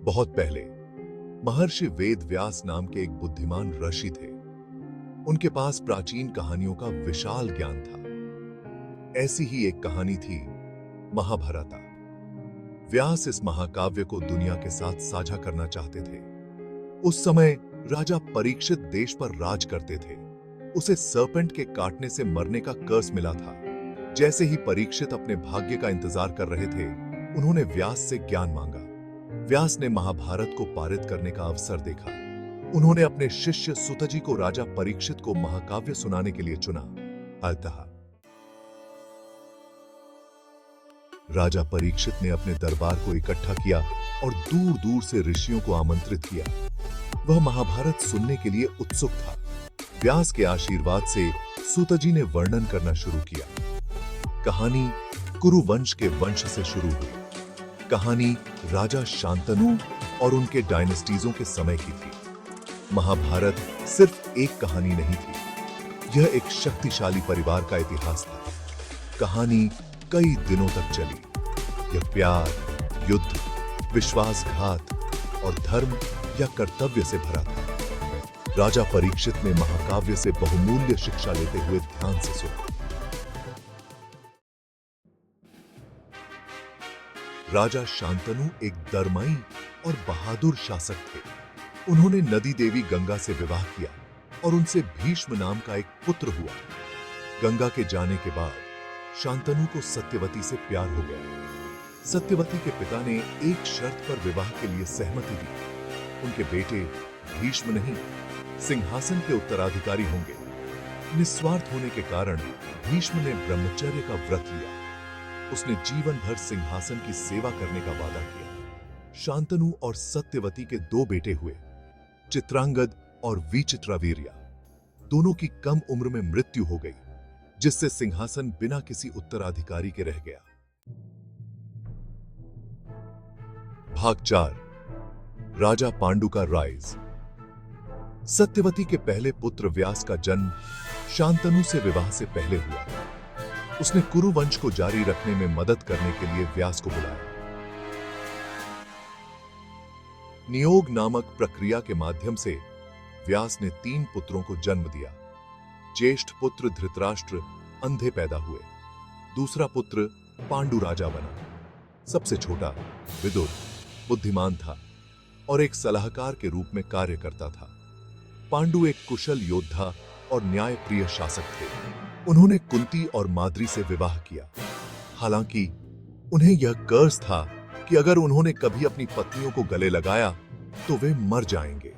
बहुत पहले महर्षि वेद व्यास नाम के एक बुद्धिमान ऋषि थे। उनके पास प्राचीन कहानियों का विशाल ज्ञान था। ऐसी ही एक कहानी थी महाभारत। व्यास इस महाकाव्य को दुनिया के साथ साझा करना चाहते थे। उस समय राजा परीक्षित देश पर राज करते थे। उसे सर्पेंट के काटने से मरने का कर्स मिला था। जैसे ही परीक्षित अपने भाग्य का इंतजार कर रहे थे, उन्होंने व्यास से ज्ञान मांगा। व्यास ने महाभारत को पारित करने का अवसर देखा। उन्होंने अपने शिष्य सुतजी को राजा परीक्षित को महाकाव्य सुनाने के लिए चुना। अतः राजा परीक्षित ने अपने दरबार को इकट्ठा किया और दूर दूर से ऋषियों को आमंत्रित किया। वह महाभारत सुनने के लिए उत्सुक था। व्यास के आशीर्वाद से सुतजी ने वर्णन करना शुरू किया। कहानी कुरु वंश के वंश से शुरू हुई। कहानी राजा शांतनु और उनके डायनेस्टीजों के समय की थी। महाभारत सिर्फ एक कहानी नहीं थी, यह एक शक्तिशाली परिवार का इतिहास था। कहानी कई दिनों तक चली। यह प्यार, युद्ध, विश्वासघात और धर्म या कर्तव्य से भरा था। राजा परीक्षित ने महाकाव्य से बहुमूल्य शिक्षा लेते हुए ध्यान से सुना। राजा शांतनु एक दरमई और बहादुर शासक थे। उन्होंने नदी देवी गंगा से विवाह किया और उनसे भीष्म नाम का एक पुत्र हुआ। गंगा के जाने के बाद शांतनु को सत्यवती से प्यार हो गया। सत्यवती के पिता ने एक शर्त पर विवाह के लिए सहमति दी। उनके बेटे भीष्म नहीं, सिंहासन के उत्तराधिकारी होंगे। निस्वार्थ होने के कारण भीष्म ने ब्रह्मचर्य का व्रत लिया। उसने जीवन भर सिंहासन की सेवा करने का वादा किया। शांतनु और सत्यवती के दो बेटे हुए, चित्रांगद और विचित्रावीर्य। दोनों की कम उम्र में मृत्यु हो गई, जिससे सिंहासन बिना किसी उत्तराधिकारी के रह गया। भाग 4, राजा पांडु का राइज। सत्यवती के पहले पुत्र व्यास का जन्म शांतनु से विवाह से पहले हुआ। उसने कुरु वंश को जारी रखने में मदद करने के लिए व्यास को बुलाया। नियोग नामक प्रक्रिया के माध्यम से व्यास ने 3 पुत्रों को जन्म दिया। ज्येष्ठ पुत्र धृतराष्ट्र अंधे पैदा हुए। दूसरा पुत्र पांडु राजा बना। सबसे छोटा विदुर बुद्धिमान था और एक सलाहकार के रूप में कार्य करता था। पांडु एक कुशल योद्धा और न्यायप्रिय शासक थे। उन्होंने कुंती और माद्री से विवाह किया। हालांकि उन्हें यह कर्ज था कि अगर उन्होंने कभी अपनी पत्नियों को गले लगाया तो वे मर जाएंगे।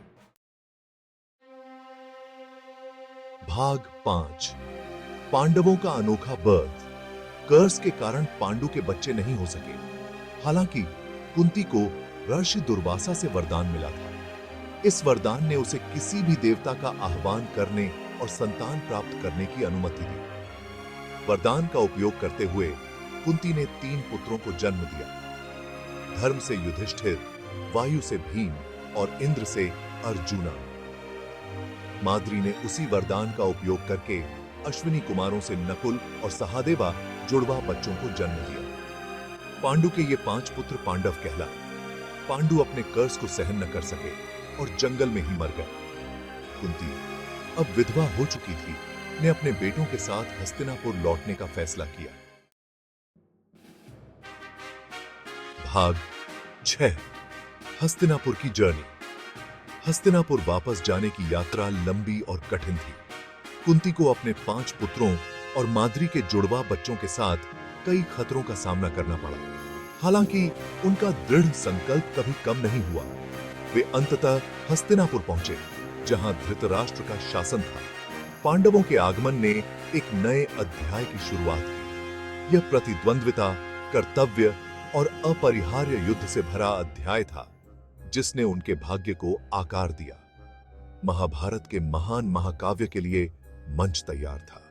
भाग 5, पांडवों का अनोखा बर्थ। कर्ज के कारण पांडु के बच्चे नहीं हो सके। हालांकि कुंती को ऋषि दुर्वासा से वरदान मिला था। इस वरदान ने उसे किसी भी देवता का आह्वान करने और संतान प्राप्त करने की अनुमति दी। वरदान का उपयोग करते हुए कुंती ने 3 पुत्रों को जन्म दिया। धर्म से युधिष्ठिर, वायु से भीम और इंद्र से अर्जुना। माद्री ने उसी वरदान का उपयोग करके अश्विनी कुमारों से नकुल और सहदेवा जुड़वा बच्चों को जन्म दिया। पांडु के ये 5 पुत्र पांडव कहलाए। पांडु अपने कर्ज को सहन न कर सके और जंगल में ही मर गए। कुंती अब विधवा हो चुकी थी, ने अपने बेटों के साथ हस्तिनापुर लौटने का फैसला किया। भाग 6, हस्तिनापुर की जर्नी। हस्तिनापुर वापस जाने की यात्रा लंबी और कठिन थी। कुंती को अपने 5 पुत्रों और माद्री के जुड़वा बच्चों के साथ कई खतरों का सामना करना पड़ा। हालांकि उनका दृढ़ संकल्प कभी कम नहीं हुआ। वे अंततः हस्तिनापुर पहुंचे, जहां धृतराष्ट्र का शासन था। पांडवों के आगमन ने एक नए अध्याय की शुरुआत की। यह प्रतिद्वंद्विता, कर्तव्य और अपरिहार्य युद्ध से भरा अध्याय था, जिसने उनके भाग्य को आकार दिया। महाभारत के महान महाकाव्य के लिए मंच तैयार था।